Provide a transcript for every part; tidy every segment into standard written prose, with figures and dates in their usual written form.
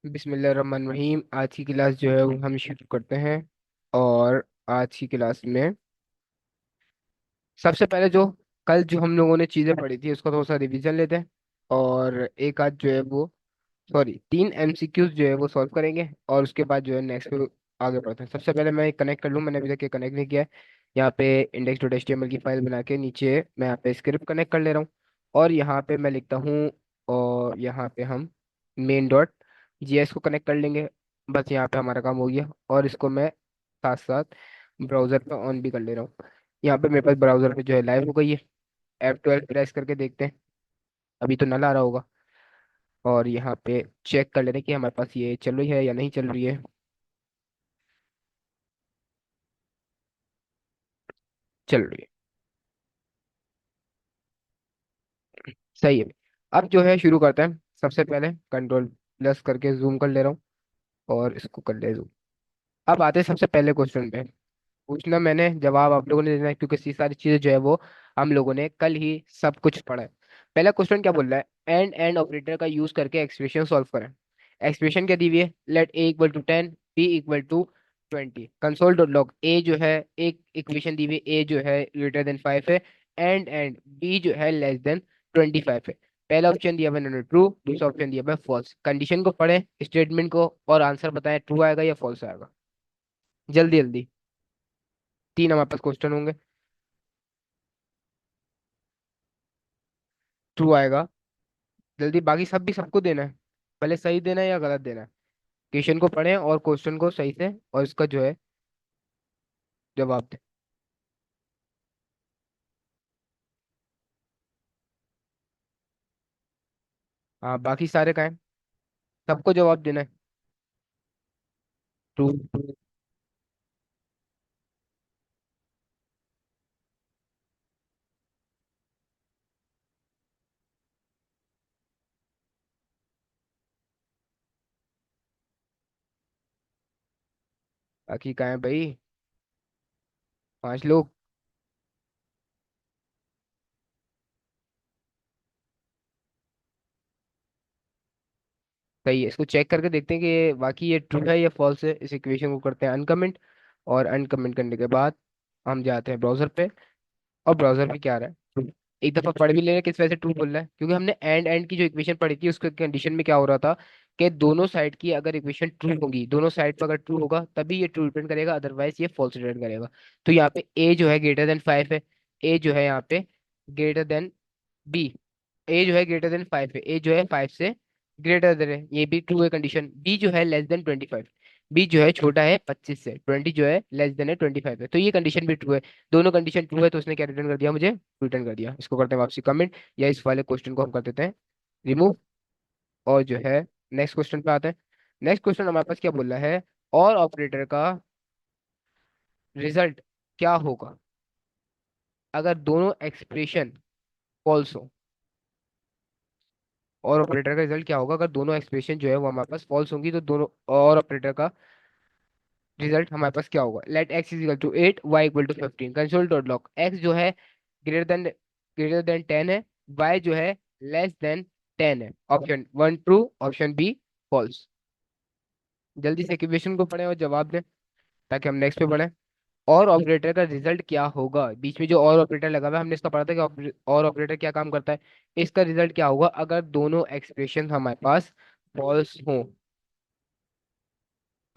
बिस्मिल्लाहिर्रहमानिर्रहीम। आज की क्लास जो है वो हम शुरू करते हैं। और आज की क्लास में सबसे पहले जो कल जो हम लोगों ने चीज़ें पढ़ी थी उसका थोड़ा सा रिवीजन लेते हैं। और एक आध जो है वो सॉरी 3 MCQs जो है वो सॉल्व करेंगे और उसके बाद जो है नेक्स्ट पे आगे बढ़ते हैं। सबसे पहले मैं कनेक्ट कर लूँ, मैंने अभी तक ये कनेक्ट नहीं किया है। यहाँ पे index.html की फाइल बना के नीचे मैं यहाँ पे स्क्रिप्ट कनेक्ट कर ले रहा हूँ। और यहाँ पे मैं लिखता हूँ और यहाँ पे हम main.js को कनेक्ट कर लेंगे। बस यहाँ पे हमारा काम हो गया और इसको मैं साथ साथ ब्राउज़र पे ऑन भी कर ले रहा हूँ। यहाँ पे मेरे पास ब्राउज़र पे जो है लाइव हो गई है। F12 प्रेस करके देखते हैं, अभी तो नल आ रहा होगा। और यहाँ पे चेक कर लेते हैं कि हमारे पास ये चल रही है या नहीं चल रही है। चल रही है, सही है। अब जो है शुरू करते हैं। सबसे पहले कंट्रोल+ करके जूम कर ले रहा हूँ और इसको कर ले जूम। अब आते हैं सबसे पहले क्वेश्चन पे। पूछना मैंने, जवाब आप लोगों ने देना है, क्योंकि ये सारी चीजें जो है वो हम लोगों ने कल ही सब कुछ पढ़ा है। पहला क्वेश्चन क्या बोल रहा है, एंड एंड ऑपरेटर का यूज करके एक्सप्रेशन सॉल्व करें। एक्सप्रेशन क्या दी हुई है, let a = 10, b = 20। Console dot log a जो है एक इक्वेशन दी हुई है, ए जो है > 5 है, एंड बी जो है <25 है। पहला ऑप्शन दिया मैंने उन्होंने ट्रू, दूसरा ऑप्शन दिया मैं फॉल्स। कंडीशन को पढ़े, स्टेटमेंट को, और आंसर बताएं ट्रू आएगा या फॉल्स आएगा। जल्दी जल्दी, 3 हमारे पास क्वेश्चन होंगे। ट्रू आएगा, जल्दी। बाकी सब भी सबको देना है, पहले सही देना है या गलत देना है। क्वेश्चन को पढ़ें और क्वेश्चन को सही से और इसका जो है जवाब दें। हाँ, बाकी सारे का है, सबको जवाब देना है। True true. बाकी का है भाई, 5 लोग। सही है, इसको चेक करके देखते हैं कि बाकी ये ट्रू है या फॉल्स है। इस इक्वेशन को करते हैं अनकमेंट, और अनकमेंट करने के बाद हम जाते हैं ब्राउजर पे। और ब्राउजर पे क्या आ रहा है, true। एक दफा पढ़ भी ले रहे हैं किस वजह से ट्रू बोल रहा है, क्योंकि हमने एंड एंड की जो इक्वेशन पढ़ी थी उसके कंडीशन में क्या हो रहा था कि दोनों साइड की अगर इक्वेशन ट्रू होगी, दोनों साइड पर अगर ट्रू होगा तभी ये ट्रू रिटर्न करेगा, अदरवाइज ये फॉल्स रिटर्न करेगा। तो यहाँ पे ए जो है > 5 है, ए जो है यहाँ पे बी, ए जो है > 5 है, ए जो है 5 से ग्रेटर देन है, ये भी ट्रू है कंडीशन। बी जो है <25, बी जो है छोटा है 25 से, 20 जो है है 25 है, तो ये कंडीशन भी ट्रू है। दोनों कंडीशन ट्रू है तो उसने क्या रिटर्न कर दिया, मुझे रिटर्न कर दिया। इसको करते हैं वापसी कमेंट, या इस वाले क्वेश्चन को हम कर देते हैं रिमूव। और जो है नेक्स्ट क्वेश्चन पे आते हैं। नेक्स्ट क्वेश्चन हमारे पास क्या बोल रहा है, और ऑपरेटर का रिजल्ट क्या होगा अगर दोनों एक्सप्रेशन फॉल्स हो। और ऑपरेटर का रिजल्ट क्या होगा अगर दोनों एक्सप्रेशन जो है वो हमारे पास फॉल्स होंगी, तो दोनों और ऑपरेटर का रिजल्ट हमारे पास क्या होगा। Let x = 8, y = 15। Console dot log x जो है ग्रेटर देन 10 है, y जो है <10 है। Option one true, option B false. जल्दी से इक्वेशन को पढ़ें और जवाब दें ताकि हम नेक्स्ट पे बढ़ें। और ऑपरेटर का रिजल्ट क्या होगा, बीच में जो और ऑपरेटर लगा हुआ है हमने इसका पढ़ा था कि और ऑपरेटर क्या काम करता है। इसका रिजल्ट क्या होगा अगर दोनों एक्सप्रेशन हमारे पास फॉल्स हो।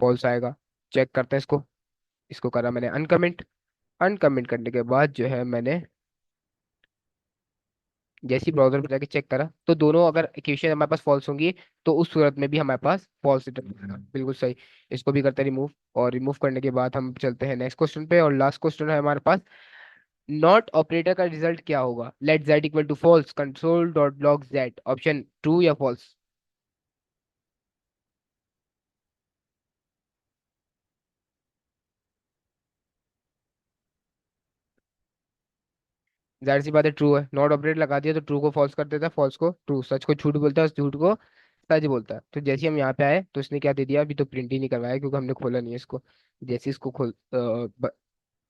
फॉल्स आएगा। चेक करते हैं इसको। इसको करा मैंने अनकमेंट। अनकमेंट करने के बाद जो है मैंने जैसे ही ब्राउजर पे जाके चेक करा तो दोनों अगर इक्वेशन हमारे पास फॉल्स होंगी तो उस सूरत में भी हमारे पास फॉल्स रिटर्न करेगा। बिल्कुल सही। इसको भी करते हैं रिमूव। और रिमूव करने के बाद हम चलते हैं नेक्स्ट क्वेश्चन पे, और लास्ट क्वेश्चन है हमारे पास। नॉट ऑपरेटर का रिजल्ट क्या होगा, let z = false, console dot log z. Option true या फॉल्स। जाहिर सी बात है ट्रू है, नॉट ऑपरेटर लगा दिया तो ट्रू को फॉल्स कर देता है, फॉल्स को ट्रू। सच को झूठ बोलता है, झूठ को सच बोलता है। तो जैसे ही हम यहाँ पे आए तो इसने क्या दे दिया, अभी तो प्रिंट ही नहीं करवाया क्योंकि हमने खोला नहीं है इसको। जैसे ही इसको खोल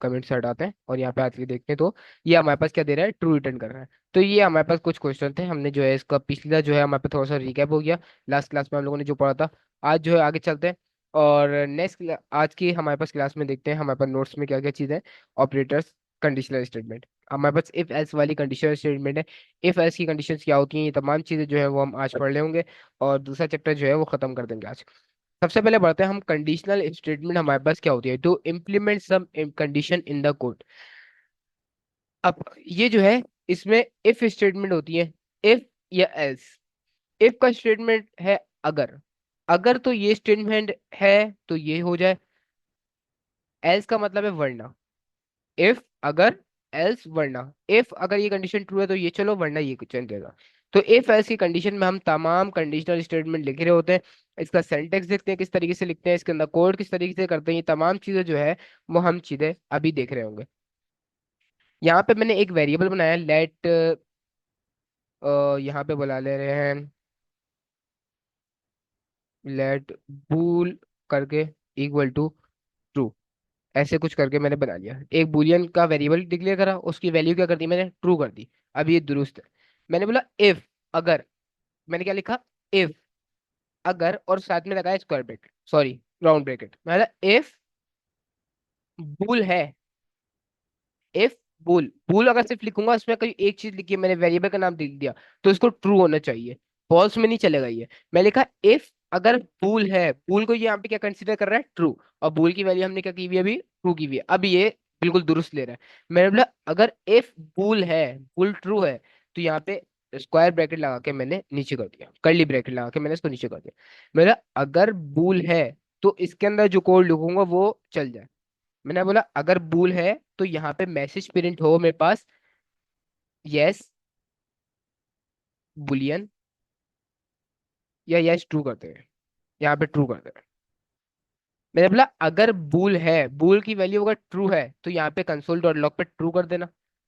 कमेंट से हटाते हैं और यहाँ पे आके देखते हैं तो ये हमारे पास क्या दे रहा है, ट्रू रिटर्न कर रहा है। तो ये हमारे पास कुछ क्वेश्चन थे, हमने जो है इसका पिछला जो है हमारे पास थोड़ा सा रिकैप हो गया। लास्ट क्लास में हम लोगों ने जो पढ़ा था आज जो है आगे चलते हैं। और नेक्स्ट आज की हमारे पास क्लास में देखते हैं हमारे पास नोट्स में क्या क्या चीज़ है। ऑपरेटर्स, कंडीशनल स्टेटमेंट, हमारे पास इफ एल्स वाली कंडीशनल स्टेटमेंट है। इफ एल्स की कंडीशंस क्या होती हैं, ये तमाम चीज़ें जो है वो हम आज पढ़ लेंगे। और दूसरा चैप्टर जो है वो खत्म कर देंगे आज। सबसे पहले बढ़ते हैं हम, कंडीशनल स्टेटमेंट हमारे पास क्या होती है, to implement some condition in the code. अब ये जो है, इसमें इफ स्टेटमेंट होती है, इफ या एल्स। इफ का स्टेटमेंट है अगर, अगर तो ये स्टेटमेंट है तो ये हो जाए। एल्स का मतलब है वरना। इफ अगर, एल्स वरना। इफ अगर ये कंडीशन ट्रू है तो ये चलो, वरना ये चल जाएगा। तो इफ एल्स की कंडीशन में हम तमाम कंडीशनल स्टेटमेंट लिख रहे होते हैं। इसका सेंटेक्स देखते हैं किस तरीके से लिखते हैं, इसके अंदर कोड किस तरीके से करते हैं, ये तमाम चीजें जो है वो हम चीजें अभी देख रहे होंगे। यहाँ पे मैंने एक वेरिएबल बनाया, लेट, यहाँ पे बुला ले रहे हैं लेट बूल करके इक्वल टू ट्रू। ऐसे कुछ करके मैंने बना लिया, एक बुलियन का वेरिएबल डिक्लेयर करा, उसकी वैल्यू क्या कर दी मैंने, ट्रू कर दी। अब ये दुरुस्त है। मैंने बोला इफ अगर, मैंने क्या लिखा, इफ अगर, और साथ में लगाया square bracket, sorry round bracket, मतलब इफ बुल है। इफ बुल, बुल अगर सिर्फ लिखूंगा, उसमें कोई एक चीज लिखी है, मैंने वेरिएबल का नाम लिख दिया, तो इसको ट्रू होना चाहिए, फॉल्स में नहीं चलेगा ये। मैं लिखा इफ अगर बुल है, बुल को ये यहाँ पे क्या कंसीडर कर रहा है, ट्रू। और बुल की वैल्यू हमने क्या की हुई है, अभी ट्रू की हुई है। अब ये बिल्कुल दुरुस्त ले रहा है। मैंने बोला अगर इफ बुल है, बुल ट्रू है, तो यहाँ पे स्क्वायर ब्रैकेट लगा के मैंने नीचे कर दिया, कर्ली ब्रैकेट लगा के मैंने इसको नीचे कर दिया। मेरा अगर बुल है तो इसके अंदर जो कोड लिखूंगा वो चल जाए। मैंने बोला अगर बूल है तो यहाँ पे मैसेज प्रिंट हो मेरे पास, यस बुलियन, या यस ट्रू करते हैं, यहाँ पे ट्रू करते हैं। मैंने बोला अगर बूल है, बूल की वैल्यू अगर ट्रू है तो यहाँ पे कंसोल डॉट लॉग पे ट्रू कर देना।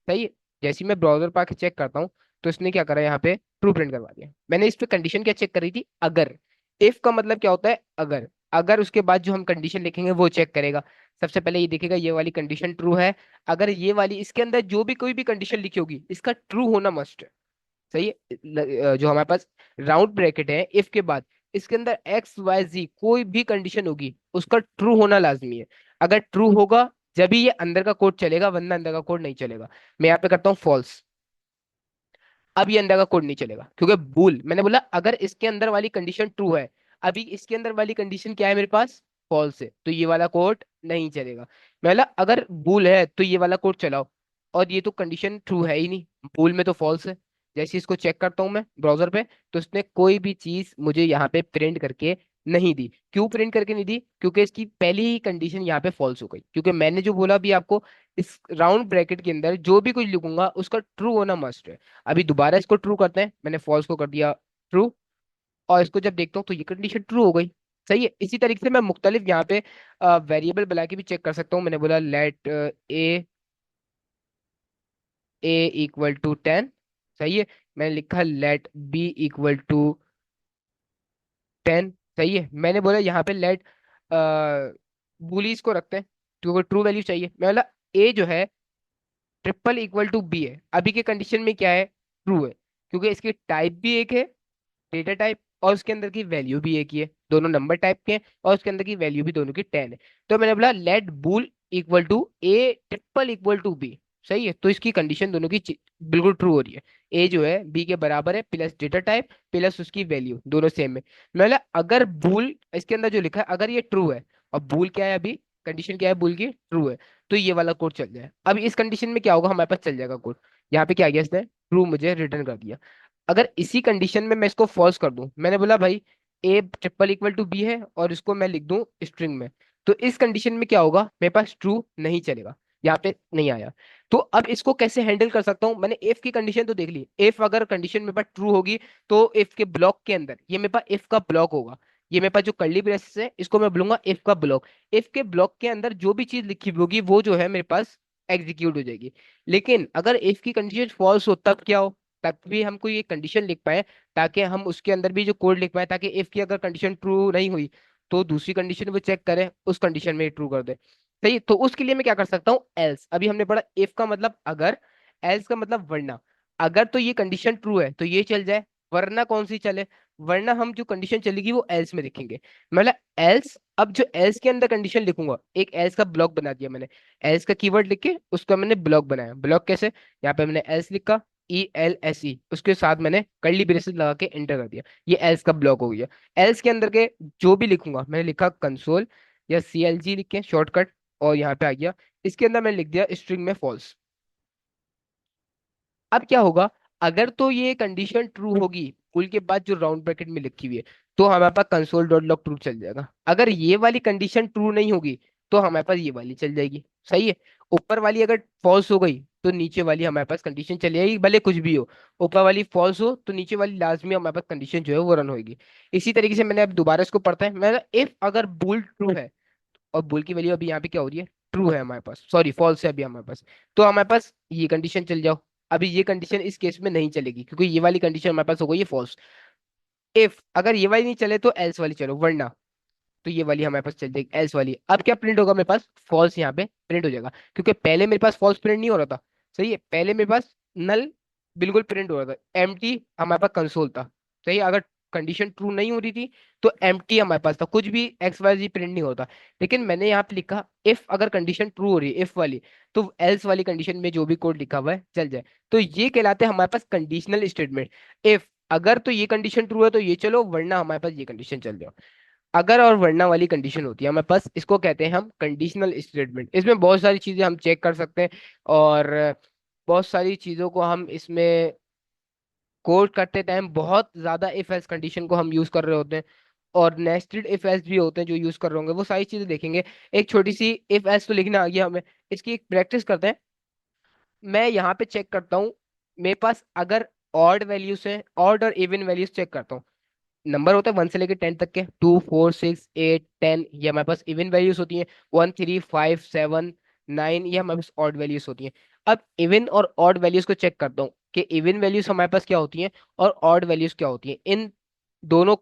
सही है। जैसे ही मैं ब्राउजर पर आके चेक करता हूँ, तो इसने क्या करा, यहाँ पे ट्रू प्रिंट करवा दिया। मैंने इस पे कंडीशन क्या चेक करी थी, अगर। इफ का मतलब क्या होता है, अगर। अगर उसके बाद जो हम कंडीशन लिखेंगे वो चेक करेगा। सबसे पहले ये देखेगा ये वाली कंडीशन ट्रू है। अगर ये वाली, इसके अंदर जो भी कोई भी कंडीशन लिखी होगी, इसका ट्रू होना मस्ट है। सही है। जो हमारे पास राउंड ब्रैकेट है इफ के बाद, इसके अंदर एक्स वाई जी कोई भी कंडीशन होगी, उसका ट्रू होना लाजमी है। अगर ट्रू होगा जब ही ये अंदर का कोड चलेगा, वरना अंदर का कोड नहीं चलेगा। मैं यहाँ पे करता हूँ फॉल्स। अब ये अंदर का कोड नहीं चलेगा, क्योंकि भूल, मैंने बोला अगर इसके अंदर वाली कंडीशन ट्रू है, अभी इसके अंदर वाली कंडीशन क्या है मेरे पास, फॉल्स है, तो ये वाला कोड नहीं चलेगा। मैं बोला अगर भूल है तो ये वाला कोड चलाओ, और ये तो कंडीशन ट्रू है ही नहीं, भूल में तो फॉल्स है। जैसे इसको चेक करता हूँ मैं ब्राउजर पे, तो इसने कोई भी चीज मुझे यहाँ पे प्रिंट करके नहीं दी। क्यों प्रिंट करके नहीं दी, क्योंकि इसकी पहली ही कंडीशन यहाँ पे फॉल्स हो गई। क्योंकि मैंने जो बोला भी आपको, इस राउंड ब्रैकेट के अंदर जो भी कुछ लिखूंगा उसका ट्रू होना मस्ट है। अभी दोबारा इसको ट्रू करते हैं, मैंने फॉल्स को कर दिया ट्रू, और इसको जब देखता हूँ तो ये कंडीशन ट्रू हो गई। सही है। इसी तरीके से मैं मुख्तलिफ यहाँ पे वेरिएबल बना के भी चेक कर सकता हूँ। मैंने बोला let a, a equal to 10। सही है। मैंने लिखा लेट बी इक्वल टू 10। सही है। मैंने बोला यहाँ पे लेट बुलीज को रखते हैं, क्योंकि ट्रू वैल्यू चाहिए। मैं बोला ए जो है ट्रिपल इक्वल टू बी है, अभी के कंडीशन में क्या है, ट्रू है, क्योंकि इसकी टाइप भी एक है, डेटा टाइप, और उसके अंदर की वैल्यू भी एक ही है, दोनों नंबर टाइप के हैं, और उसके अंदर की वैल्यू भी दोनों की 10 है। तो मैंने बोला let bool equal to a triple equal to b. सही है। तो इसकी कंडीशन दोनों की बिल्कुल ट्रू हो रही है। ए जो है बी के बराबर है, प्लस डेटा टाइप प्लस उसकी वैल्यू दोनों सेम है। मैं बोला अगर बूल, इसके अंदर जो लिखा है अगर ये ट्रू है, और बूल क्या है अभी, कंडीशन क्या है बूल की, ट्रू है, तो ये वाला कोड चल जाए। अब इस कंडीशन में क्या होगा, हमारे पास चल जाएगा कोड। यहाँ पे क्या गया, इसने ट्रू मुझे रिटर्न कर दिया। अगर इसी कंडीशन में मैं इसको फॉल्स कर दूं, मैंने बोला भाई a triple equal to b है, और इसको मैं लिख दूं स्ट्रिंग में, तो इस कंडीशन में क्या होगा, मेरे पास ट्रू नहीं चलेगा, यहाँ पे नहीं आया। तो अब इसको कैसे हैंडल कर सकता हूँ, मैंने इफ की कंडीशन तो देख ली, इफ अगर कंडीशन मेरे पास ट्रू होगी, तो इफ के ब्लॉक के अंदर ये मेरे पास इफ का ब्लॉक होगा। ये मेरे पास जो कर्ली ब्रेसेस है, इसको मैं बोलूंगा इफ का ब्लॉक। इफ के ब्लॉक के अंदर जो भी चीज लिखी हुई होगी वो जो है मेरे पास एग्जीक्यूट हो जाएगी। लेकिन अगर इफ की कंडीशन फॉल्स हो तब क्या हो, तब भी हम कोई एक कंडीशन लिख पाए, ताकि हम उसके अंदर भी जो कोड लिख पाए, ताकि इफ की अगर कंडीशन ट्रू नहीं हुई तो दूसरी कंडीशन वो चेक करे, उस कंडीशन में ट्रू कर दे। सही है? तो उसके लिए मैं क्या कर सकता हूँ, एल्स। अभी हमने पढ़ा इफ का मतलब अगर, एल्स का मतलब वरना। अगर तो ये कंडीशन ट्रू है तो ये चल जाए, वरना कौन सी चले, वरना हम जो कंडीशन चलेगी वो एल्स में लिखेंगे। मतलब एल्स, अब जो एल्स के अंदर कंडीशन लिखूंगा, एक एल्स का ब्लॉक बना दिया मैंने। एल्स का कीवर्ड लिख के उसका मैंने ब्लॉक बनाया। ब्लॉक कैसे? यहाँ पे मैंने एल्स लिखा, ELSE, उसके साथ मैंने कर्ली ब्रेसेस लगा के एंटर कर दिया, ये एल्स का ब्लॉक हो गया। एल्स के अंदर के जो भी लिखूंगा, मैंने लिखा कंसोल या CLG लिख के शॉर्टकट, और यहाँ पे आ गया। इसके अंदर मैंने लिख दिया स्ट्रिंग में फॉल्स। अब क्या होगा? अगर तो ये कंडीशन ट्रू होगी पुल के बाद जो राउंड ब्रैकेट में लिखी हुई है, तो हमारे पास कंसोल डॉट लॉग ट्रू चल जाएगा। अगर ये वाली कंडीशन ट्रू नहीं होगी, तो हमारे पास ये वाली चल जाएगी। सही है? ऊपर वाली अगर फॉल्स हो गई, तो नीचे वाली हमारे पास कंडीशन चली जाएगी, भले कुछ भी हो। ऊपर वाली फॉल्स हो तो नीचे वाली लाजमी हमारे पास कंडीशन जो है वो रन होगी। इसी तरीके से मैंने अब दोबारा इसको पढ़ता है, मैं इफ अगर बुल ट्रू है, और बुल की वैल्यू अभी यहाँ पे क्या हो रही है, ट्रू है हमारे पास, सॉरी फॉल्स है अभी हमारे पास, तो हमारे पास ये कंडीशन चल जाओ। अभी ये कंडीशन इस केस में नहीं चलेगी, क्योंकि ये वाली कंडीशन हमारे पास हो गई है फॉल्स। इफ अगर ये वाली नहीं चले तो एल्स वाली चलो, वरना तो ये वाली हमारे पास चल जाएगी एल्स वाली। अब क्या प्रिंट होगा मेरे पास? फॉल्स यहाँ पे प्रिंट हो जाएगा, क्योंकि पहले मेरे पास फॉल्स प्रिंट नहीं हो रहा था। सही है? पहले मेरे पास नल बिल्कुल प्रिंट हो रहा था, एम्प्टी हमारे पास कंसोल था। सही है? अगर कंडीशन ट्रू नहीं हो रही थी तो एम्प्टी हमारे पास था, कुछ भी XYZ प्रिंट नहीं होता। लेकिन मैंने यहाँ पे लिखा इफ अगर कंडीशन ट्रू हो रही है इफ वाली, तो एल्स वाली कंडीशन में जो भी कोड लिखा हुआ है चल जाए। तो ये कहलाते हैं हमारे पास कंडीशनल स्टेटमेंट। इफ अगर तो ये कंडीशन ट्रू है तो ये चलो, वरना हमारे पास ये कंडीशन चल जाओ। अगर और वरना वाली कंडीशन होती है हमारे पास, इसको कहते हैं हम कंडीशनल स्टेटमेंट। इसमें बहुत सारी चीजें हम चेक कर सकते हैं, और बहुत सारी चीजों को हम इसमें कोड करते टाइम बहुत ज्यादा इफ एल्स कंडीशन को हम यूज कर रहे होते हैं, और नेस्टेड इफ एल्स भी होते हैं जो यूज कर रहे होंगे, वो सारी चीजें देखेंगे। एक छोटी सी इफ एल्स तो लिखना आ गया हमें, इसकी एक प्रैक्टिस करते हैं। मैं यहाँ पे चेक करता हूँ, मेरे पास अगर ऑड वैल्यूज है, ऑड और इवन वैल्यूज चेक करता हूँ। नंबर होता है 1 से लेकर 10 तक के, 2 4 6 8 10, ये हमारे पास इवन वैल्यूज होती हैं। 1 3 5 7 9, ये हमारे पास ऑड वैल्यूज होती हैं। अब इवन और ऑड वैल्यूज को चेक करता हूँ कि इवन वैल्यूज हमारे पास क्या होती हैं और ऑड वैल्यूज क्या होती हैं। इन दोनों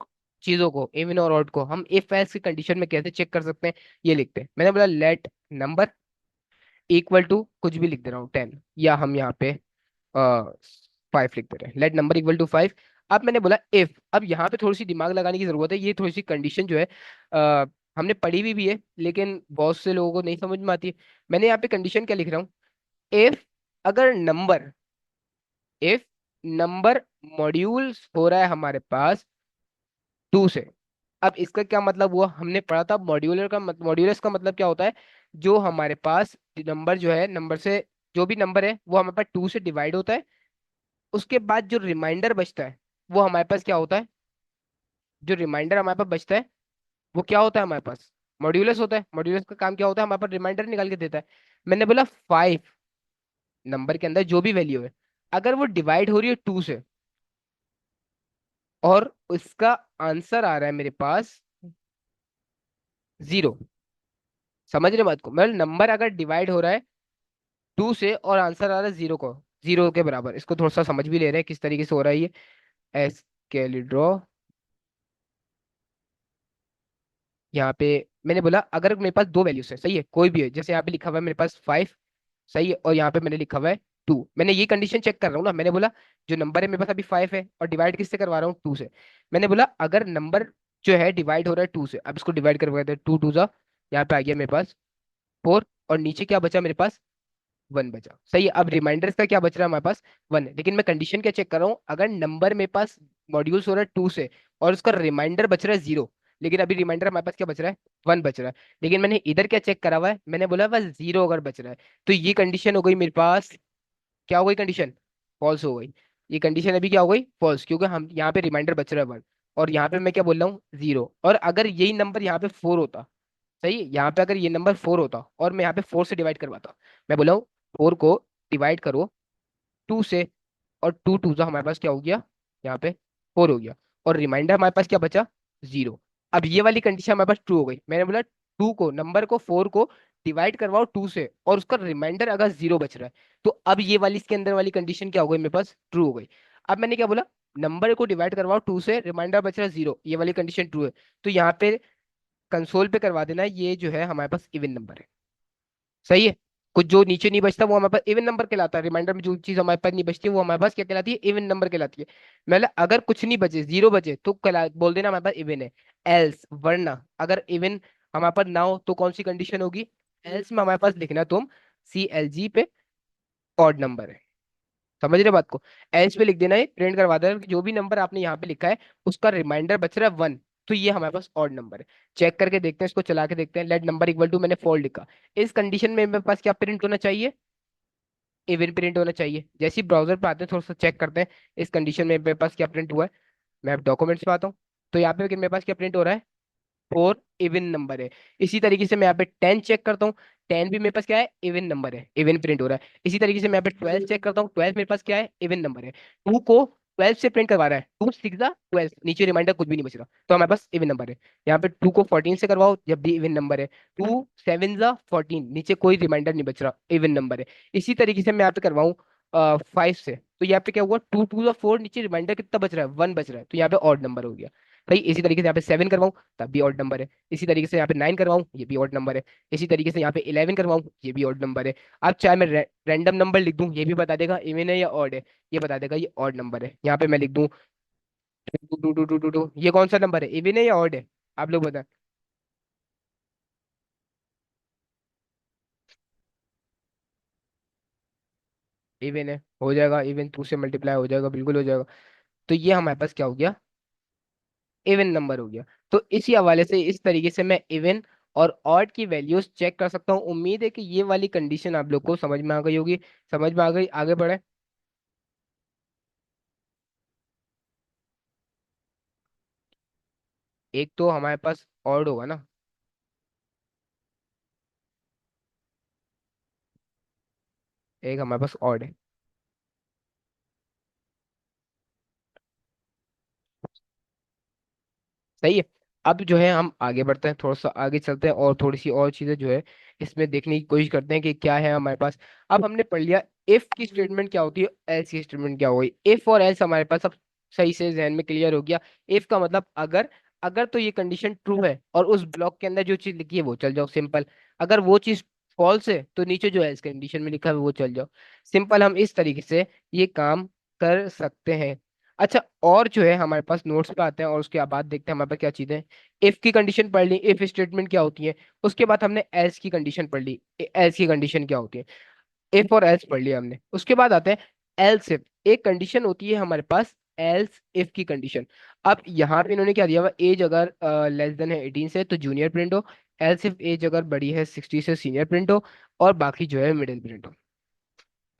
चीजों को, इवन और ऑड को, हम इफ एल्स की कंडीशन में कैसे चेक कर सकते हैं, ये लिखते हैं। मैंने बोला लेट नंबर इक्वल टू कुछ भी लिख दे रहा हूँ 10, या हम यहाँ पे 5 लिख दे रहे हैं, लेट नंबर इक्वल टू 5। अब मैंने बोला इफ, अब यहाँ पे थोड़ी सी दिमाग लगाने की जरूरत है, ये थोड़ी सी कंडीशन जो है हमने पढ़ी भी है, लेकिन बहुत से लोगों को नहीं समझ में आती है। मैंने यहाँ पे कंडीशन क्या लिख रहा हूँ? इफ अगर नंबर, इफ नंबर मॉड्यूल हो रहा है हमारे पास 2 से। अब इसका क्या मतलब हुआ? हमने पढ़ा था मॉड्यूलर का मॉड्यूलस का मतलब क्या होता है? जो हमारे पास नंबर जो है, नंबर से जो भी नंबर है वो हमारे पास 2 से डिवाइड होता है, उसके बाद जो रिमाइंडर बचता है वो हमारे पास क्या होता है? जो रिमाइंडर हमारे पास बचता है वो क्या होता है हमारे पास? मॉड्यूलस होता है। मॉड्यूलस का काम क्या होता है? हमारे पास रिमाइंडर निकाल के देता है। मैंने बोला 5 नंबर के अंदर जो भी वैल्यू है, अगर वो डिवाइड हो रही है 2 से, और उसका आंसर आ रहा है मेरे पास 0। समझ रहे बात को? मतलब नंबर अगर डिवाइड हो रहा है 2 से और आंसर आ रहा है 0 को, 0 के बराबर, इसको थोड़ा सा समझ भी ले रहे हैं किस तरीके से हो रहा है ये। एस के ड्रॉ, यहाँ पे मैंने बोला अगर मेरे पास दो वैल्यूज है, सही है, कोई भी है, जैसे यहाँ पे लिखा हुआ है मेरे पास 5, सही है, और यहाँ पे मैंने लिखा हुआ है 2। मैंने ये कंडीशन चेक कर रहा हूँ ना, मैंने बोला जो नंबर है मेरे पास अभी 5 है, और डिवाइड किससे करवा रहा हूँ? 2 से। मैंने बोला अगर नंबर जो है डिवाइड हो रहा है 2 से, अब इसको डिवाइड करवा देते हैं, 2 2 जा, यहाँ पे आ गया मेरे पास 4, और नीचे क्या बचा मेरे पास? 1 बचा। सही है? अब रिमाइंडर्स का क्या बच रहा है हमारे पास? 1 है। लेकिन मैं कंडीशन क्या चेक कर रहा हूँ? अगर नंबर मेरे पास मॉड्यूल्स हो रहा है 2 से, और उसका रिमाइंडर बच रहा है 0, लेकिन अभी रिमाइंडर हमारे पास क्या बच रहा है? 1 बच रहा है। लेकिन मैंने इधर क्या चेक करा हुआ है? मैंने बोला बस 0 अगर बच रहा है, तो ये कंडीशन हो गई मेरे पास, क्या हो गई कंडीशन? फॉल्स हो गई। ये कंडीशन अभी क्या हो गई? फॉल्स, क्योंकि हम यहाँ पे रिमाइंडर बच रहा है 1, और यहाँ पे मैं क्या बोल रहा हूँ? 0। और अगर यही नंबर यहाँ पे 4 होता, सही है, यहाँ पे अगर ये नंबर 4 होता और मैं यहाँ पे 4 से डिवाइड करवाता, मैं बोला हूँ 4 को डिवाइड करो 2 से, और 2 2 जो हमारे पास क्या हो गया? यहाँ पे 4 हो गया, और रिमाइंडर हमारे पास क्या बचा? 0। अब ये वाली कंडीशन हमारे पास ट्रू हो गई। मैंने बोला 2 को, नंबर को 4 को डिवाइड करवाओ 2 से, और उसका रिमाइंडर अगर 0 बच रहा है, तो अब ये वाली इसके अंदर वाली कंडीशन क्या हो गई मेरे पास? ट्रू हो गई। अब मैंने क्या बोला? नंबर को डिवाइड करवाओ 2 से, रिमाइंडर बच रहा है 0, ये वाली कंडीशन ट्रू है। तो यहाँ पे कंसोल पे करवा देना, ये जो है हमारे पास इवन नंबर है। सही है? कुछ जो नीचे नहीं बचता वो हमारे पास इवन नंबर कहलाता है। रिमाइंडर में जो चीज हमारे पास नहीं बचती वो हमारे पास क्या कहलाती है, इवन नंबर कहलाती है। मतलब अगर कुछ नहीं बचे, जीरो बचे, तो बोल देना हमारे पास इवन है। एल्स, वरना अगर इवन हमारे पास ना हो तो कौन सी कंडीशन होगी, एल्स में हमारे पास लिखना तुम CLG पे ऑड नंबर है। समझ रहे बात को। एल्स पे लिख देना है, प्रिंट करवा देना कि जो भी नंबर आपने यहाँ पे लिखा है उसका रिमाइंडर बच रहा है 1, तो ये हमारे पास ऑड नंबर है। चेक करके देखते हैं, इसको चला के देखते हैं। लेट नंबर इक्वल टू, मैंने फोल्ड लिखा, इस कंडीशन में मेरे पास क्या प्रिंट होना चाहिए, इवन प्रिंट होना चाहिए। जैसे ही ब्राउजर पे आते हैं थोड़ा सा चेक करते हैं इस कंडीशन में मेरे पास क्या प्रिंट हुआ है। मैं अब डॉक्यूमेंट्स पे आता हूँ, तो यहाँ पे मेरे पास क्या प्रिंट हो रहा है, 4 इवन नंबर है। इसी तरीके से मैं यहाँ पे 10 चेक करता हूँ, 10 भी मेरे पास क्या है, इवन नंबर है, इवन प्रिंट हो रहा है। इसी तरीके से मैं यहाँ पे 12 चेक करता हूँ, 12 मेरे पास क्या है, इवन नंबर है। 2 को 12 से प्रिंट करवा रहा है, 2 6 12, नीचे रिमाइंडर कुछ भी नहीं बच रहा, तो हमारे पास इवन नंबर है। यहाँ पे 2 को 14 से करवाओ, जब भी इवन नंबर है। 2 7 14, नीचे कोई रिमाइंडर नहीं बच रहा, इवन नंबर है। इसी तरीके से मैं यहाँ पे करवाऊँ 5 से, तो यहाँ पे क्या हुआ, 2 2 4, नीचे रिमाइंडर कितना बच रहा है, 1 बच रहा है, तो यहाँ पे ऑड नंबर हो गया। भाई इसी तरीके से यहाँ पे 7 करवाऊँ, तब भी ऑड नंबर है। इसी तरीके से यहाँ पे 9 करवाऊँ, ये भी ऑड नंबर है। इसी तरीके से यहाँ पे 11 करवाऊँ, ये भी ऑड नंबर है। अब चाहे मैं रैंडम नंबर लिख दूँ, ये भी बता देगा इवन है या ऑड है, ये बता देगा ये ऑड नंबर है। यहाँ पे मैं लिख दूँ 2 ये कौन सा नंबर है, इवन है या ऑड है, आप लोग बताएं। इवन है, हो जाएगा, इवन 2 से मल्टीप्लाई हो जाएगा, बिल्कुल हो जाएगा। तो ये हमारे पास क्या हो गया, इवन नंबर हो गया। तो इसी हवाले से इस तरीके से मैं इवन और ऑड की वैल्यूज चेक कर सकता हूँ। उम्मीद है कि ये वाली कंडीशन आप लोग को समझ में आ गई होगी। समझ में आ गई, आगे बढ़े। एक तो हमारे पास ऑड होगा ना, एक हमारे पास ऑड है। सही है। अब जो है हम आगे बढ़ते हैं, थोड़ा सा आगे चलते हैं और थोड़ी सी और चीजें जो है इसमें देखने की कोशिश करते हैं कि क्या है हमारे पास। अब हमने पढ़ लिया इफ की स्टेटमेंट क्या होती है, एल्स की स्टेटमेंट क्या होगी। इफ और एल्स हमारे पास अब सही से जहन में क्लियर हो गया। इफ का मतलब अगर, अगर तो ये कंडीशन ट्रू है और उस ब्लॉक के अंदर जो चीज लिखी है वो चल जाओ, सिंपल। अगर वो चीज फॉल्स है तो नीचे जो एल्स कंडीशन में लिखा है वो चल जाओ, सिंपल। हम इस तरीके से ये काम कर सकते हैं। अच्छा, और जो है हमारे पास नोट्स पे आते हैं और उसके बाद देखते हैं हमारे पास क्या चीजें हैं। इफ की कंडीशन पढ़ ली, इफ स्टेटमेंट क्या होती है। उसके बाद हमने एल्स की कंडीशन पढ़ ली, एल्स की कंडीशन क्या होती है। इफ और एल्स पढ़ लिया हमने, उसके बाद आते हैं एल्स इफ। एक कंडीशन होती है हमारे पास एल्स इफ की कंडीशन। अब यहाँ पे इन्होंने क्या दिया हुआ, एज अगर लेस देन है 18 से तो जूनियर प्रिंट हो, एल्स इफ एज अगर बड़ी है 60 से सीनियर प्रिंट हो, और बाकी जो है मिडिल प्रिंट हो।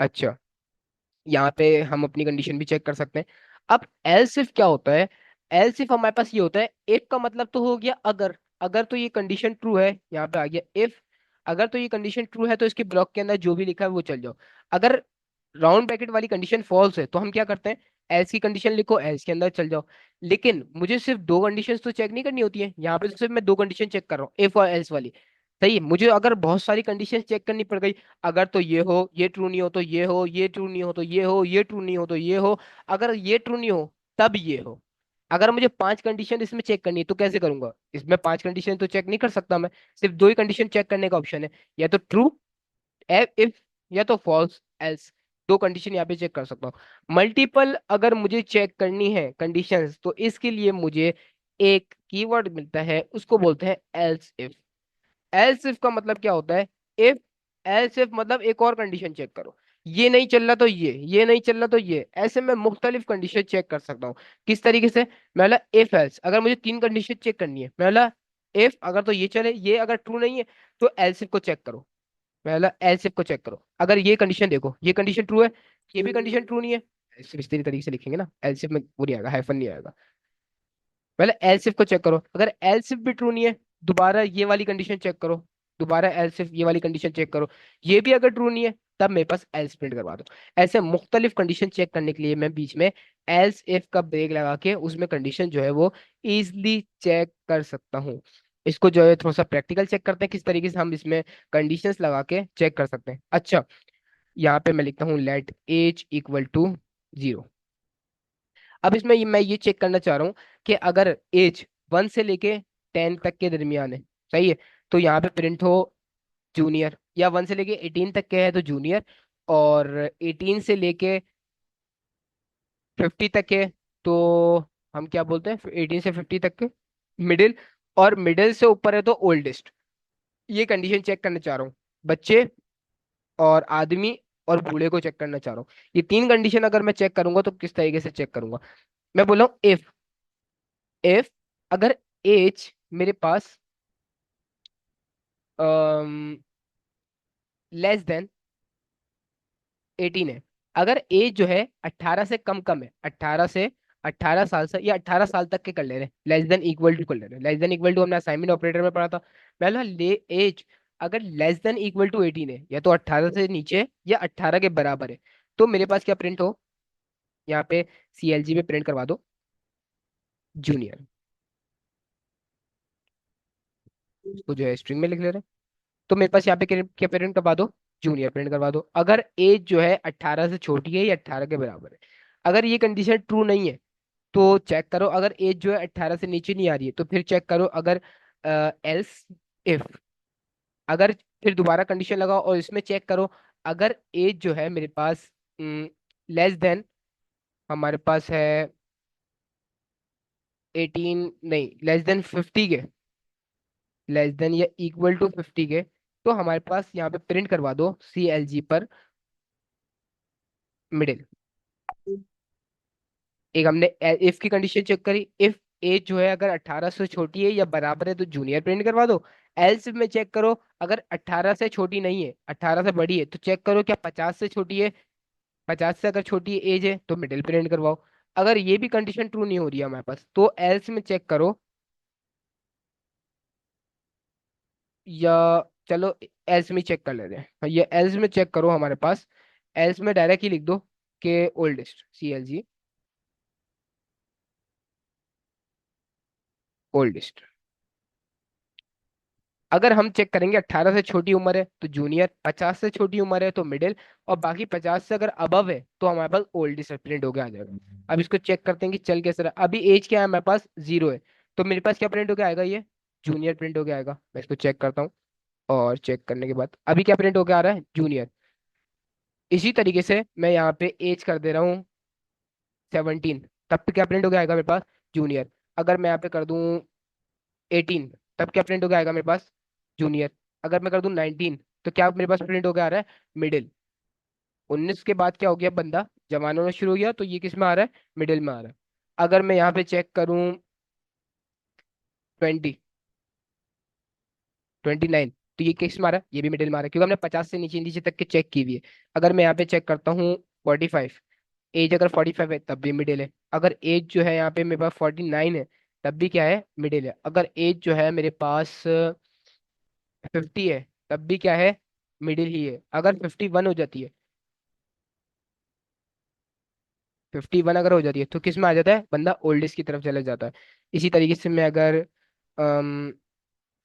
अच्छा, यहाँ पे हम अपनी कंडीशन भी चेक कर सकते हैं। अब एल्स इफ क्या होता है, एल्स इफ हमारे पास ये होता है, इफ का मतलब तो हो गया अगर, अगर तो ये कंडीशन ट्रू है, यहाँ पे आ गया इफ। अगर तो ये कंडीशन ट्रू है तो इसके ब्लॉक के अंदर जो भी लिखा है वो चल जाओ। अगर राउंड ब्रैकेट वाली कंडीशन फॉल्स है तो हम क्या करते हैं, एल्स की कंडीशन लिखो, एल्स के अंदर चल जाओ। लेकिन मुझे सिर्फ दो कंडीशंस तो चेक नहीं करनी होती है, यहाँ पे तो सिर्फ मैं दो कंडीशन चेक कर रहा हूँ, इफ और एल्स वाली। सही है, मुझे अगर बहुत सारी कंडीशंस चेक करनी पड़ गई, अगर तो ये हो, ये ट्रू नहीं हो तो ये हो, ये ट्रू नहीं हो तो ये हो, ये ट्रू नहीं हो तो ये हो, अगर ये ट्रू नहीं हो तब ये हो। अगर मुझे 5 कंडीशन इसमें चेक करनी है तो कैसे करूंगा, इसमें 5 कंडीशन तो चेक नहीं कर सकता मैं, सिर्फ दो ही कंडीशन चेक करने का ऑप्शन है, या तो ट्रू इफ, या तो फॉल्स एल्स। दो कंडीशन यहाँ पे चेक कर सकता हूँ। मल्टीपल अगर मुझे चेक करनी है कंडीशंस तो इसके लिए मुझे एक कीवर्ड मिलता है, उसको बोलते हैं एल्स इफ। एल्स इफ का मतलब क्या होता है, इफ, एल्स इफ मतलब एक और कंडीशन चेक करो, ये नहीं चल रहा तो ये नहीं चल रहा तो ये, ऐसे मैं मुख्तलिफ कंडीशन चेक कर सकता हूँ। किस तरीके से, मैं बोला इफ एल्स, अगर मुझे 3 कंडीशन चेक करनी है, मैं बोला इफ अगर तो ये चले, ये अगर ट्रू नहीं है तो एल्स इफ को चेक करो। मैं बोला एल्स इफ को चेक करो, अगर ये कंडीशन देखो, ये कंडीशन ट्रू है, ये भी कंडीशन ट्रू नहीं है, सिर्फ इस तरीके से लिखेंगे ना, एल्स इफ में वो नहीं आएगा, हाइफन नहीं आएगा। पहले एलसिफ को चेक करो, अगर एलसिफ भी ट्रू नहीं है, दोबारा ये वाली कंडीशन चेक करो, दोबारा एलसिफ ये वाली कंडीशन चेक करो, ये भी अगर ट्रू नहीं है तब मेरे पास एल्स प्रिंट करवा दो। ऐसे मुख्तलिफ कंडीशन चेक करने के लिए मैं बीच में एल्स इफ का ब्रेक लगा के उसमें कंडीशन जो है वो इजिली चेक कर सकता हूँ। इसको जो है थोड़ा सा प्रैक्टिकल चेक करते हैं किस तरीके से हम इसमें कंडीशंस लगा के चेक कर सकते हैं। अच्छा, यहाँ पे मैं लिखता हूँ लेट एज इक्वल टू 0। अब इसमें मैं ये चेक करना चाह रहा हूँ कि अगर एज 1 से लेके 10 तक के दरमियान है, सही है, तो यहाँ पे प्रिंट हो जूनियर, या 1 से लेके 18 तक के है तो जूनियर, और 18 से लेके 50 तक के तो हम क्या बोलते हैं, 18 से 50 तक के मिडिल, और मिडिल से ऊपर है तो ओल्डेस्ट। ये कंडीशन चेक करना चाह रहा हूँ, बच्चे और आदमी और बूढ़े को चेक करना चाह रहा हूँ। ये तीन कंडीशन अगर मैं चेक करूंगा तो किस तरीके से चेक करूंगा? मैं बोल रहा हूँ इफ अगर एज मेरे पास लेस देन 18 है, अगर एज जो है 18 से कम कम है, 18 से 18 साल से या 18 साल तक के कर ले रहे हैं, लेस देन इक्वल टू कर ले रहे हैं, लेस देन इक्वल टू हमने असाइनमेंट ऑपरेटर में पढ़ा था। पहला ले एज अगर लेस देन इक्वल टू 18 है, या तो 18 से नीचे या 18 के बराबर है, तो मेरे पास क्या प्रिंट हो, यहाँ पे सीएलजी पे प्रिंट करवा दो जूनियर, उसको जो है स्ट्रिंग में लिख ले रहे हैं। तो मेरे पास यहाँ पे क्या प्रिंट करवा दो, जूनियर प्रिंट करवा दो। अगर एज जो है 18 से छोटी है या 18 के बराबर है, अगर ये कंडीशन ट्रू नहीं है तो चेक करो, अगर एज जो है 18 से नीचे नहीं आ रही है तो फिर चेक करो, अगर एल्स इफ, अगर फिर दोबारा कंडीशन लगाओ और इसमें चेक करो, अगर एज जो है मेरे पास लेस देन, हमारे पास है 18 नहीं, लेस देन 50 के, लेस देन या इक्वल टू 50 के, तो हमारे पास यहाँ पे प्रिंट करवा दो सी एल जी पर मिडिल। एक हमने इफ की कंडीशन चेक करी, इफ एज जो है अगर 18 से छोटी है या बराबर है तो जूनियर प्रिंट करवा दो। एल्स में चेक करो, अगर 18 से छोटी नहीं है, 18 से बड़ी है, तो चेक करो क्या 50 से छोटी है, 50 से अगर छोटी एज है तो मिडिल प्रिंट करवाओ। अगर ये भी कंडीशन ट्रू नहीं हो रही है हमारे पास, तो एल्स में चेक करो, या चलो एल्स में चेक कर लेते हैं। हाँ, ये एल्स में चेक करो हमारे पास, एल्स में डायरेक्ट ही लिख दो कि oldest C L G, oldest. अगर हम चेक करेंगे 18 से छोटी उम्र है तो जूनियर, 50 से छोटी उम्र है तो मिडिल, और बाकी 50 से अगर अबव है तो हमारे पास ओल्डेस्ट प्रिंट होके आ जाएगा। अब इसको चेक करते हैं कि चल कैसे रहा। अभी एज क्या है हमारे पास, 0 है, तो मेरे पास क्या प्रिंट होके आएगा, ये जूनियर प्रिंट होके आएगा। मैं इसको चेक करता हूँ, और चेक करने के बाद अभी क्या प्रिंट होके आ रहा है, जूनियर। इसी तरीके से मैं यहाँ पे एज कर दे रहा हूँ 17, तब पे क्या प्रिंट होके आएगा मेरे पास, जूनियर। अगर मैं यहाँ पे कर दूँ 18, तब क्या प्रिंट होके आएगा मेरे पास, जूनियर। अगर मैं कर दूं 19, तो क्या मेरे पास प्रिंट होके आ रहा है, मिडिल। 19 के बाद क्या हो गया, बंदा जवान होना शुरू हो गया, तो ये किस में आ रहा है, मिडिल में आ रहा है। अगर मैं यहाँ पे चेक करूँ 20, 29, तो ये किस में आ रहा है, ये भी मिडिल में आ रहा है, क्योंकि हमने 50 से नीचे नीचे तक के चेक की हुई है। अगर मैं यहाँ पे चेक करता हूँ 45, एज अगर 45 है तब भी मिडिल है। अगर एज जो है यहाँ पे मेरे पास 49 है, तब भी क्या है, मिडिल है। अगर एज जो है मेरे पास 50 है, तब भी क्या है, मिडिल ही है। अगर 51 हो जाती है, 51 अगर हो जाती है तो किस में आ जाता है, बंदा ओल्डेस्ट की तरफ चला जाता है। इसी तरीके से मैं अगर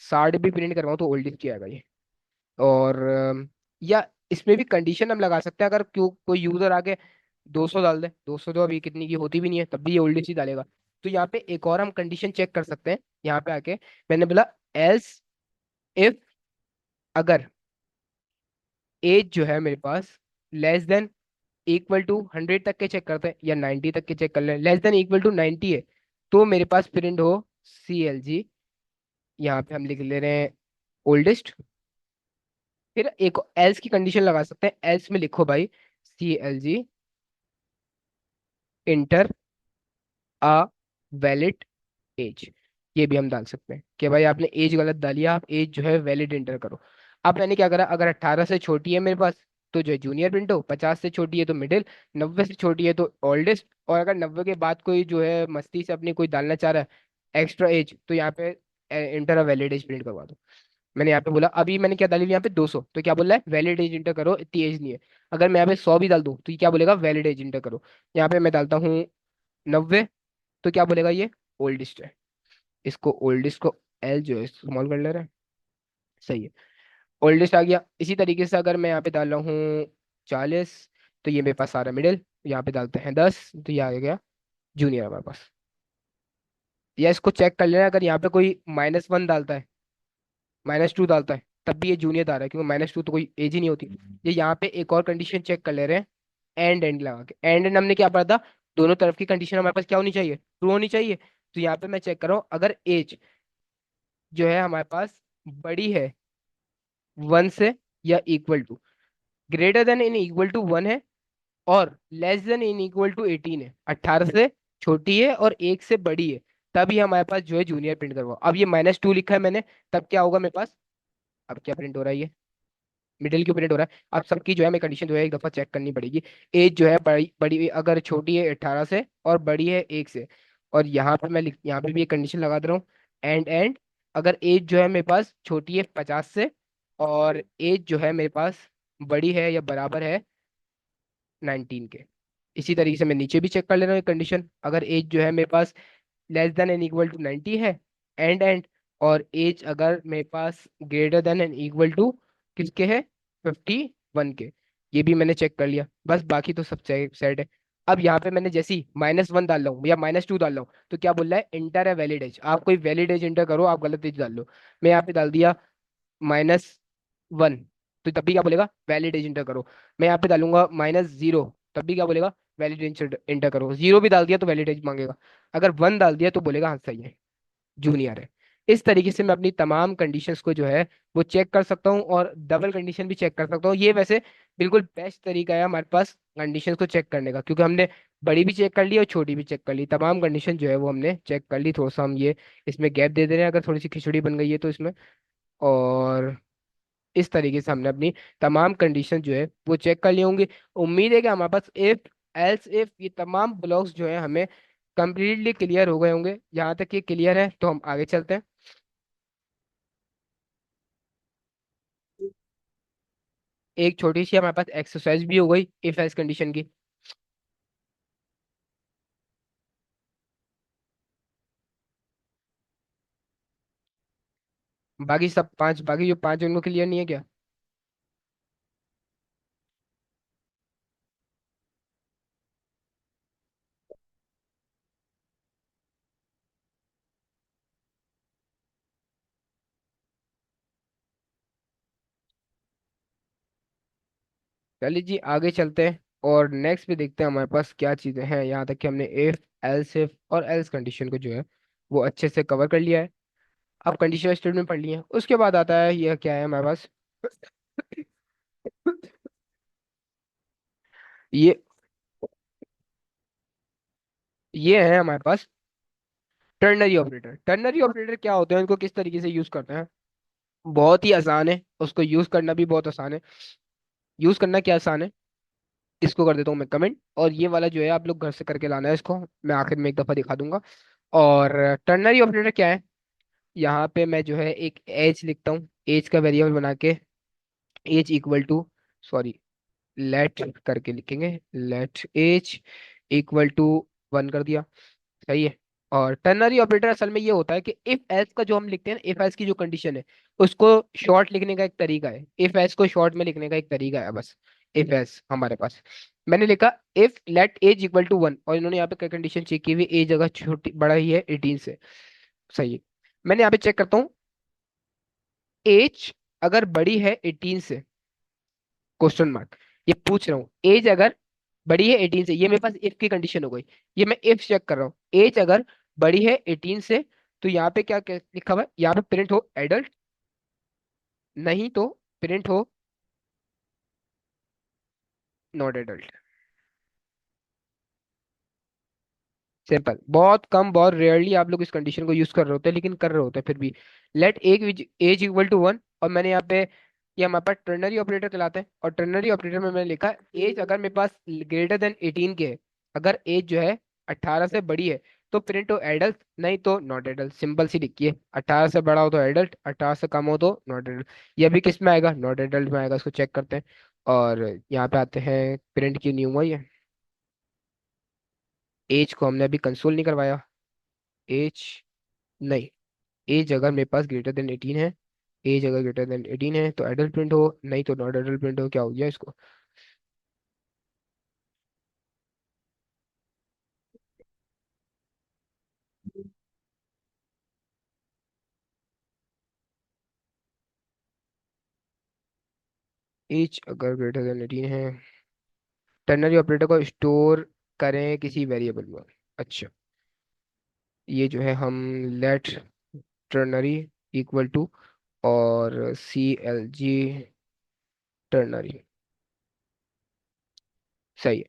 60 भी प्रिंट करवाऊँ तो ओल्डेस्ट की आएगा ये। और या इसमें भी कंडीशन हम लगा सकते हैं, अगर क्यों कोई यूजर आके 200 डाल दे, 200 तो अभी कितनी की होती भी नहीं है, तब भी ये ओल्डेस्ट ही डालेगा। तो यहाँ पे एक और हम कंडीशन चेक कर सकते हैं, यहाँ पे आके मैंने बोला एल्स इफ, अगर एज जो है मेरे पास लेस देन इक्वल टू 100 तक के चेक करते हैं, या 90 तक के चेक कर लें, लेस देन इक्वल टू 90 है, तो मेरे पास प्रिंट हो सी एल जी। यहाँ पे हम लिख ले रहे हैं ओल्डेस्ट। फिर एक एल्स की कंडीशन लगा सकते हैं, एल्स में लिखो भाई C L G enter a valid age. ये भी हम डाल सकते हैं कि भाई आपने एज गलत डाली है, आप एज जो है वैलिड इंटर करो। अब मैंने क्या करा, अगर 18 से छोटी है मेरे पास तो जो है जूनियर प्रिंट हो, 50 से छोटी है तो मिडिल, 90 से छोटी है तो ओल्डेस्ट, और अगर 90 के बाद कोई जो है मस्ती से अपनी कोई डालना चाह रहा है एक्स्ट्रा एज, तो यहाँ पे enter a valid age print करवा दो। मैंने यहाँ पे बोला, अभी मैंने क्या डाली यहाँ पे 200, तो क्या बोल रहा है, वैलिड एज इंटर करो, इतनी एज नहीं है। अगर मैं यहाँ पे 100 भी डाल दूँ तो ये क्या बोलेगा, वैलिड एज इंटर करो। यहाँ पे मैं डालता हूँ 90, तो क्या बोलेगा, ये ओल्डेस्ट है। इसको ओल्डेस्ट को एल जो है स्मॉल कर ले रहे हैं, सही है, ओल्डेस्ट आ गया। इसी तरीके से अगर मैं यहाँ पे डाल रहा हूँ 40, तो ये मेरे पास आ रहा है मिडिल। यहाँ पे डालते हैं 10, तो ये आ गया जूनियर हमारे पास। या इसको चेक कर लेना, अगर यहाँ पे कोई -1 डालता है, -2 डालता है, तब भी ये जूनियर आ रहा है, क्योंकि -2 तो कोई एज ही नहीं होती। ये यहाँ पे एक और कंडीशन चेक कर ले रहे हैं, एंड एंड लगा के। एंड एंड हमने क्या पढ़ा था, दोनों तरफ की कंडीशन हमारे पास क्या होनी चाहिए, ट्रू होनी चाहिए। तो यहाँ पे मैं चेक कर रहा हूँ, अगर एज जो है हमारे पास बड़ी है 1 से, या equal to, greater than and equal to 1 है, और less than and equal to 18 है, 18 से छोटी है और 1 से बड़ी है, तभी हमारे पास जो है जूनियर प्रिंट करवाओ। अब ये -2 लिखा है मैंने, तब क्या होगा मेरे पास, अब क्या प्रिंट हो रहा है ये, मिडिल क्यों प्रिंट हो रहा है। अब सबकी जो है हमें कंडीशन जो है एक दफा चेक करनी पड़ेगी। एज जो है बड़ी बड़ी अगर छोटी है 18 से और बड़ी है 1 से, और यहाँ पे मैं यहाँ पे भी एक कंडीशन लगा दे रहा हूँ, एंड एंड अगर एज जो है मेरे पास छोटी है 50 से, और एज जो है मेरे पास बड़ी है या बराबर है 19 के। इसी तरीके से मैं नीचे भी चेक कर ले रहा हूँ कंडीशन, अगर एज जो है मेरे पास less than and equal to 90 है, एंड एंड, और एज अगर मेरे पास greater than and equal to किसके है, 51 के। ये भी मैंने चेक कर लिया, बस बाकी तो सब सेट है। अब यहाँ पे मैंने जैसे ही -1 डाल रहा हूँ या -2 डाल रहा हूँ, तो क्या बोल रहा है, इंटर है वैलिड एज, आप कोई वैलिड एज इंटर करो, आप गलत एज डाल लो। मैं यहाँ पे डाल दिया -1, तो तब भी क्या बोलेगा, वैलिड एज इंटर करो। मैं यहाँ पे डालूंगा -0, तब भी क्या बोलेगा, वैलिड एज इंटर करो। 0 भी डाल दिया तो वैलिड एज मांगेगा, अगर 1 डाल दिया तो बोलेगा हाँ सही है, जूनियर है। इस तरीके से मैं अपनी तमाम कंडीशंस को जो है वो चेक कर सकता हूँ, और डबल कंडीशन भी चेक कर सकता हूँ। ये वैसे बिल्कुल बेस्ट तरीका है हमारे पास कंडीशंस को चेक करने का, क्योंकि हमने बड़ी भी चेक कर ली और छोटी भी चेक कर ली, तमाम कंडीशन जो है वो हमने चेक कर ली। थोड़ा सा हम ये इसमें गैप दे दे रहे हैं, अगर थोड़ी सी खिचड़ी बन गई है तो इसमें। और इस तरीके से हमने अपनी तमाम कंडीशन जो है वो चेक कर लिए होंगे। उम्मीद है कि हमारे पास इफ, एल्स इफ, ये तमाम ब्लॉक्स जो है हमें कंप्लीटली क्लियर हो गए होंगे। यहाँ तक ये क्लियर है तो हम आगे चलते हैं। एक छोटी सी हमारे पास एक्सरसाइज भी हो गई इफ एल्स कंडीशन की। बाकी सब पांच, बाकी जो पांच उनको क्लियर नहीं है क्या। चलिए जी आगे चलते हैं, और नेक्स्ट भी देखते हैं हमारे पास क्या चीजें हैं। यहाँ तक कि हमने इफ और एल्स कंडीशन को जो है वो अच्छे से कवर कर लिया है। अब कंडीशनल स्टेटमेंट पढ़ लिए, उसके बाद आता है यह क्या है हमारे पास, ये ये है हमारे पास टर्नरी ऑपरेटर। टर्नरी ऑपरेटर क्या होते हैं, उनको किस तरीके से यूज करते हैं, बहुत ही आसान है, उसको यूज करना भी बहुत आसान है। यूज करना क्या आसान है, इसको कर देता हूँ मैं कमेंट, और ये वाला जो है आप लोग घर से करके लाना है, इसको मैं आखिर में एक दफा दिखा दूंगा। और टर्नरी ऑपरेटर क्या है, यहाँ पे मैं जो है एक एज लिखता हूँ, एज का वेरिएबल बना के, age equal to, sorry, let करके लिखेंगे, लेट एज इक्वल टू 1 कर दिया, सही है। और टर्नरी ऑपरेटर असल में ये होता है कि इफ एल्स का जो हम लिखते हैं, इफ एल्स की जो कंडीशन है उसको शॉर्ट लिखने का एक तरीका है, इफ एल्स को शॉर्ट में लिखने का एक तरीका है बस। इफ एल्स हमारे पास, मैंने लिखा if let age equal to 1, और इन्होंने यहाँ पे कंडीशन चेक की हुई, एज अगर छोटी बड़ा ही है 18 से, सही है। मैंने यहाँ पे चेक करता हूँ, एज अगर बड़ी है 18 से, क्वेश्चन मार्क, ये पूछ रहा हूँ, एज अगर बड़ी है 18 से, ये मेरे पास इफ की कंडीशन हो गई। ये मैं इफ चेक कर रहा हूँ, एज अगर बड़ी है 18 से, तो यहाँ पे क्या क्या लिखा हुआ है, यहाँ पे प्रिंट हो एडल्ट, नहीं तो प्रिंट हो नॉट एडल्ट। सिंपल, बहुत कम, बहुत रेयरली आप लोग इस कंडीशन को यूज कर रहे होते हैं, लेकिन कर रहे होते हैं फिर भी। Let age age equal to 1, और मैंने यहाँ पे, ये हमारे पास टर्नरी ऑपरेटर कहलाते हैं, और टर्नरी ऑपरेटर में मैंने लिखा एज अगर मेरे पास ग्रेटर देन 18 के है, अगर एज जो है 18 से बड़ी है तो प्रिंट हो एडल्ट, नहीं तो नॉट एडल्ट। सिंपल सी लिखी है, 18 से बड़ा हो तो एडल्ट, 18 से कम हो तो नॉट एडल्ट। ये भी किस में आएगा, नॉट एडल्ट में आएगा, इसको चेक करते हैं। और यहाँ पे आते हैं, प्रिंट क्यों नहीं हुआ ये, एज को हमने अभी कंसोल नहीं करवाया, एज नहीं, एज अगर मेरे पास ग्रेटर देन 18 है, एज अगर ग्रेटर देन 18 है तो एडल्ट प्रिंट हो, नहीं तो नॉट एडल्ट प्रिंट हो। क्या हो गया इसको, ईच अगर ग्रेटर देन 18 है, टर्नरी ऑपरेटर को स्टोर करें किसी वेरिएबल में। अच्छा, ये जो है हम लेट टर्नरी इक्वल टू और CLG टर्नरी, सही है।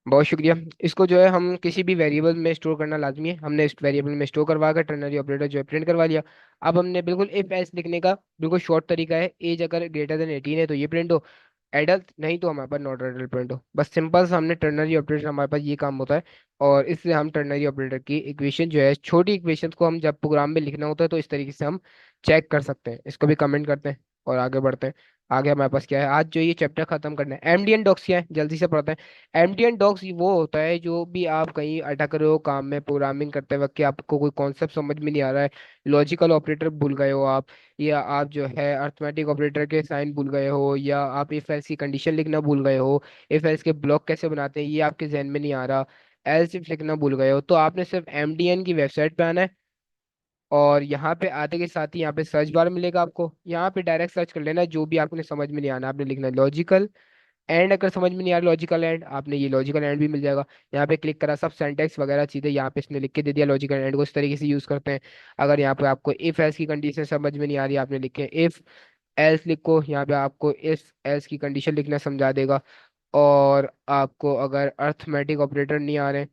बहुत शुक्रिया। इसको जो है हम किसी भी वेरिएबल में स्टोर करना लाजमी है, हमने इस वेरिएबल में स्टोर करवा कर टर्नरी ऑपरेटर जो है प्रिंट करवा लिया। अब हमने बिल्कुल इफ एल्स लिखने का बिल्कुल शॉर्ट तरीका है, एज अगर ग्रेटर देन 18 है तो ये प्रिंट हो, एडल्ट नहीं तो हमारे पास नॉट एडल्ट प्रिंट हो। बस सिंपल सा हमने टर्नरी ऑपरेटर, हमारे पास ये काम होता है। और इससे हम टर्नरी ऑपरेटर की इक्वेशन जो है, छोटी इक्वेशन को हम जब प्रोग्राम में लिखना होता है तो इस तरीके से हम चेक कर सकते हैं। इसको भी कमेंट करते हैं और आगे बढ़ते हैं। आगे हमारे पास क्या है, आज जो ये चैप्टर खत्म करना है, एमडीएन डॉक्स क्या है जल्दी से पढ़ते हैं। एमडीएन डॉक्स वो होता है जो भी आप कहीं अटक रहे हो काम में, प्रोग्रामिंग करते वक्त कि आपको कोई कॉन्सेप्ट समझ में नहीं आ रहा है, लॉजिकल ऑपरेटर भूल गए हो आप, या आप जो है अर्थमेटिक ऑपरेटर के साइन भूल गए हो, या आप इफ एल्स की कंडीशन लिखना भूल गए हो, इफ एल्स के ब्लॉक कैसे बनाते हैं ये आपके जहन में नहीं आ रहा, एल्स इफ लिखना भूल गए हो, तो आपने सिर्फ एमडीएन की वेबसाइट पे आना है। और यहाँ पे आते के साथ ही यहाँ पे सर्च बार मिलेगा आपको, यहाँ पे डायरेक्ट सर्च कर लेना जो भी आपने समझ में नहीं आना, आपने लिखना है लॉजिकल एंड। अगर समझ में नहीं आ रहा लॉजिकल एंड, आपने ये लॉजिकल एंड भी मिल जाएगा। यहाँ पे क्लिक करा, सब सेंटेक्स वगैरह चीजें यहाँ पे इसने लिख के दे दिया, लॉजिकल एंड को इस तरीके से यूज करते हैं। अगर यहाँ पे आपको इफ एल्स की कंडीशन समझ में नहीं आ रही, आपने लिखे इफ एल्स लिखो, यहाँ पे आपको इफ एल्स की कंडीशन लिखना समझा देगा। और आपको अगर अर्थमेटिक ऑपरेटर नहीं आ रहे,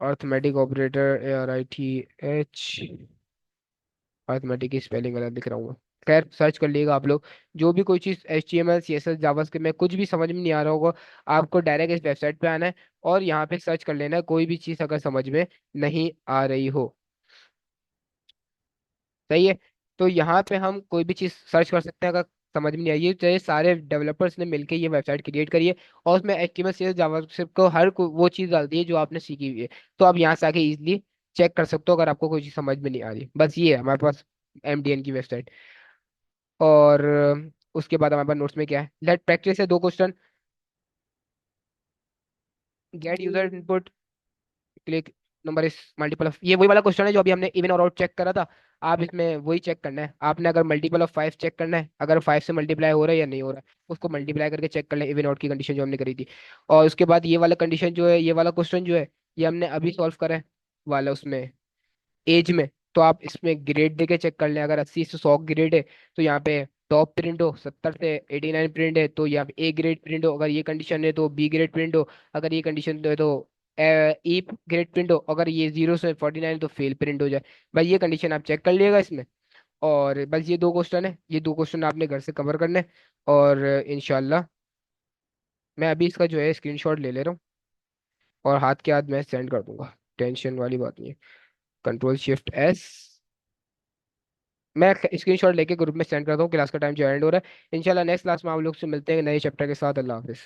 अर्थमेटिक ऑपरेटर ARITH, अर्थमेटिक की स्पेलिंग गलत लिख रहा हूँ मैं। खैर सर्च कर लीजिएगा आप लोग, जो भी कोई चीज़ HTML CSS जावास्क्रिप्ट में कुछ भी समझ में नहीं आ रहा होगा, आपको डायरेक्ट इस वेबसाइट पे आना है और यहाँ पे सर्च कर लेना है कोई भी चीज़ अगर समझ में नहीं आ रही हो। सही है। तो यहाँ पे हम कोई भी चीज़ सर्च कर सकते हैं अगर समझ में नहीं आई है, तो ये सारे डेवलपर्स ने मिलकर ये वेबसाइट क्रिएट करी है और उसमें HTML CSS जावास्क्रिप्ट को वो चीज़ डालती है जो आपने सीखी हुई है। तो आप यहाँ से आके इजिली चेक कर सकते हो अगर आपको कोई चीज़ समझ में नहीं आ रही। बस ये है हमारे पास MDN की वेबसाइट। और उसके बाद हमारे पास नोट्स में क्या है, लेट प्रैक्टिस है 2 question. Gate user input, click number इस मल्टीपल ऑफ, ये वही वाला क्वेश्चन है जो अभी हमने इवन और आउट चेक करा था। आप इसमें वही चेक करना है आपने, अगर मल्टीपल ऑफ 5 चेक करना है, अगर 5 से मल्टीप्लाई हो रहा है या नहीं हो रहा है, उसको मल्टीप्लाई करके चेक कर लें, इवन आउट की कंडीशन जो हमने करी थी। और उसके बाद ये वाला कंडीशन जो है, ये वाला क्वेश्चन जो है, ये हमने अभी सॉल्व करा है वाला उसमें एज में। तो आप इसमें ग्रेड देके चेक कर लें, अगर 80 से 100 ग्रेड है तो यहाँ पे टॉप प्रिंट हो, 70 से 89 प्रिंट है तो यहाँ पे ए ग्रेड प्रिंट हो, अगर ये कंडीशन है तो बी ग्रेड प्रिंट हो, अगर ये कंडीशन है तो ई ग्रेड प्रिंट हो, अगर ये 0 से 49 तो फेल प्रिंट हो जाए। भाई ये कंडीशन आप चेक कर लिएगा इसमें। और बस ये 2 क्वेश्चन है, ये 2 क्वेश्चन आपने घर से कवर करने हैं। और इनशाला मैं अभी इसका जो है स्क्रीनशॉट ले ले रहा हूँ और हाथ के हाथ मैं सेंड कर दूंगा, टेंशन वाली बात नहीं है। Ctrl+Shift+S, मैं स्क्रीनशॉट लेके ग्रुप में सेंड करता हूँ। क्लास का टाइम जो एंड हो रहा है, इंशाल्लाह नेक्स्ट क्लास में आप लोग से मिलते हैं नए चैप्टर के साथ। अल्लाह हाफिज।